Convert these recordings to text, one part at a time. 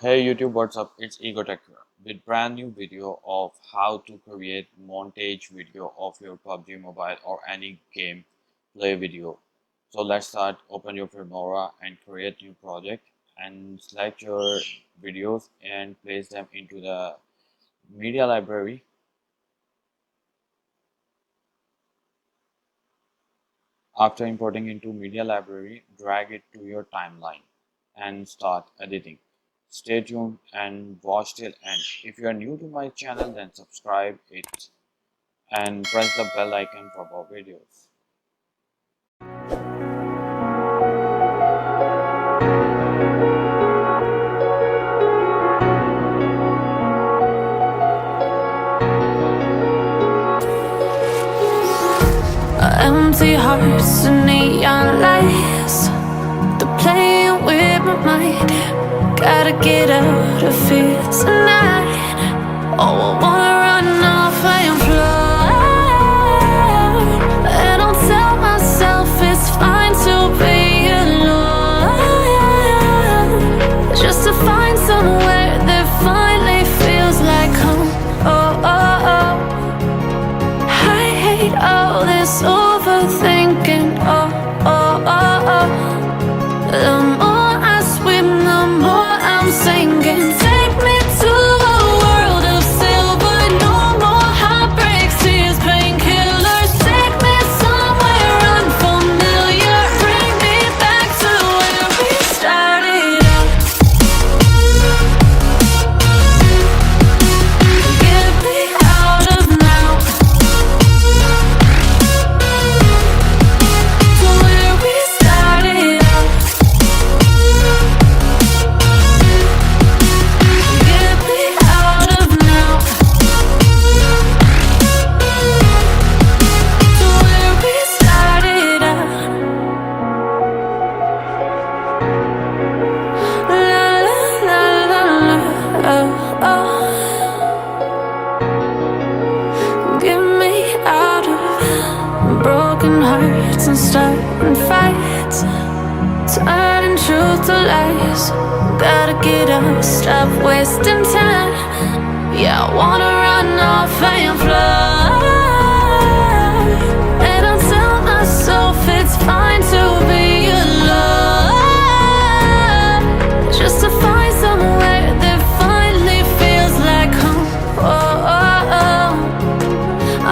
Hey YouTube, what's up? It's Egotech here with brand new video of how to create montage video of your PUBG Mobile or any game play video. So let's start. Open your Filmora and create new project and select your videos and place them into the media library. After importing into media library, drag it to your timeline and start editing. Stay tuned and watch till end. If you are new to my channel, then subscribe it and press the bell icon for more videos. Empty hearts and neon lights, they're playing with my mind. Gotta get out of here tonight. Oh, I wanna run off and fly, and I'll tell myself it's fine to be alone, just to find somewhere that finally feels like home. Oh, oh, oh. I hate all this overthinking. Oh, oh, oh, oh. The more I swim, the more I'm sinking. Take me to a world of silver. No more heartbreaks, tears, painkillers. Take me somewhere unfamiliar. Bring me back to where we started out. Get me out of now. To where we started out. Get me out of now. To where we started out. La la la la la. Oh, oh. Get me out of broken hearts and starting fights, turning truth to lies. Gotta get up, stop wasting time. Yeah, I wanna run off and fly, and I'll tell myself it's fine to be alone, just to find somewhere that finally feels like home. Oh, oh, oh. I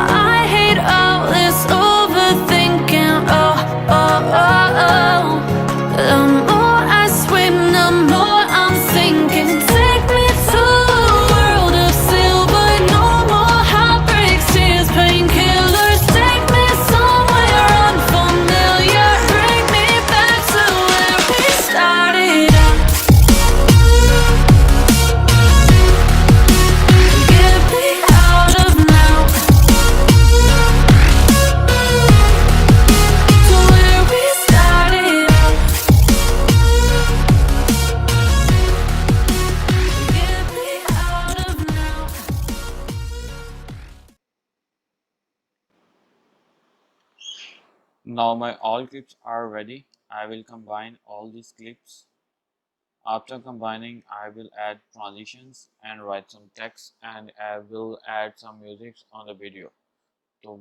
hate all this overthinking. Oh, oh, oh, oh. The more I swim, the more I'm sinking. Take me to a world of silver. No more heartbreaks, tears, painkillers. Take me somewhere unfamiliar. Bring me back to where we started out. Get me out of now. To where we started out. Get me out of now. Now my all clips are ready. I will combine all these clips. After combining, I will add transitions and write some text, and I will add some music on the video. So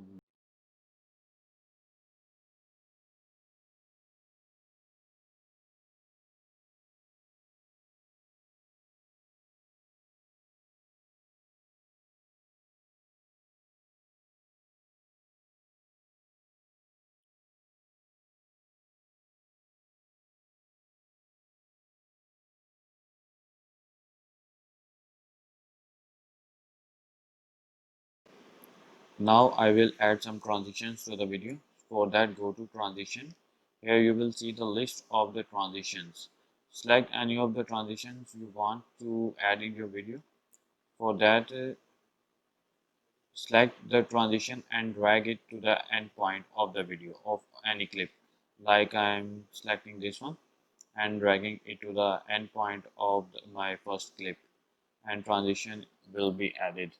now I will add some transitions to the video. For that, go to transition. Here you will see the list of the transitions. Select any of the transitions you want to add in your video. For that, select the transition and drag it to the end point of the video of any clip. Like I'm selecting this one and dragging it to the end point of my first clip, and transition will be added.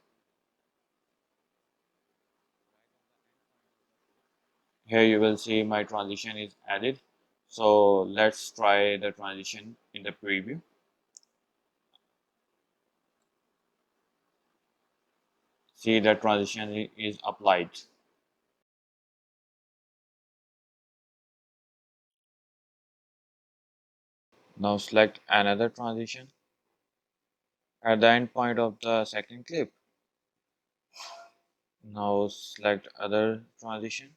Here you will see my transition is added. So let's try the transition in the preview. See the transition is applied. Now select another transition at the end point of the second clip. Now select other transition.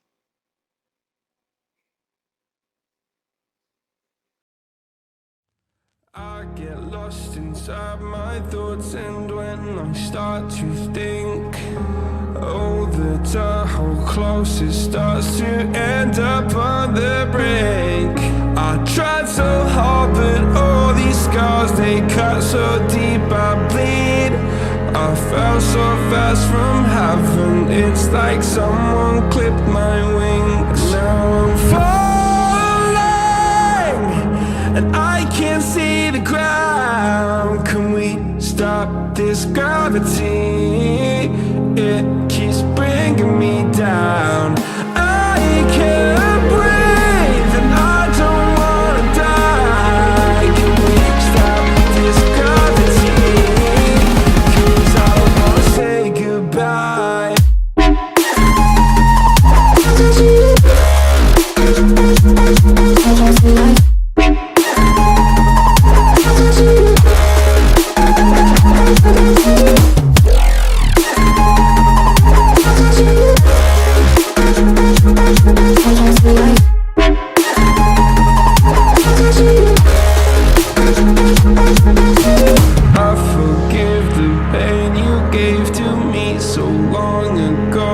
I get lost inside my thoughts, and when I start to think, oh, the whole close, it starts to end up on the brink. I tried so hard, but all these scars, they cut so deep, I bleed. I fell so fast from heaven, it's like someone clipped my wings. Now I'm falling, and I can't see the ground. Can we stop this gravity? It keeps bringing me down. I can't breathe, and I don't wanna die. Can we stop this gravity? 'Cause I wanna say goodbye. I forgive the pain you gave to me so long ago.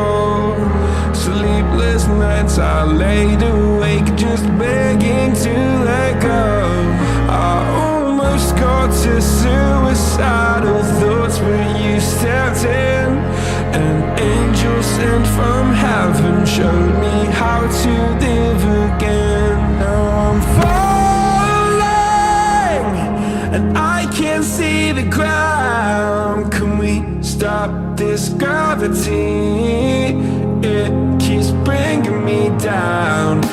Sleepless nights I laid awake just begging to let go. I almost got to suicidal thoughts, but you stepped in. An angel sent from heaven showed me how to live again. Now I'm falling, and I can't see the ground. Can we stop this gravity? It keeps bringing me down.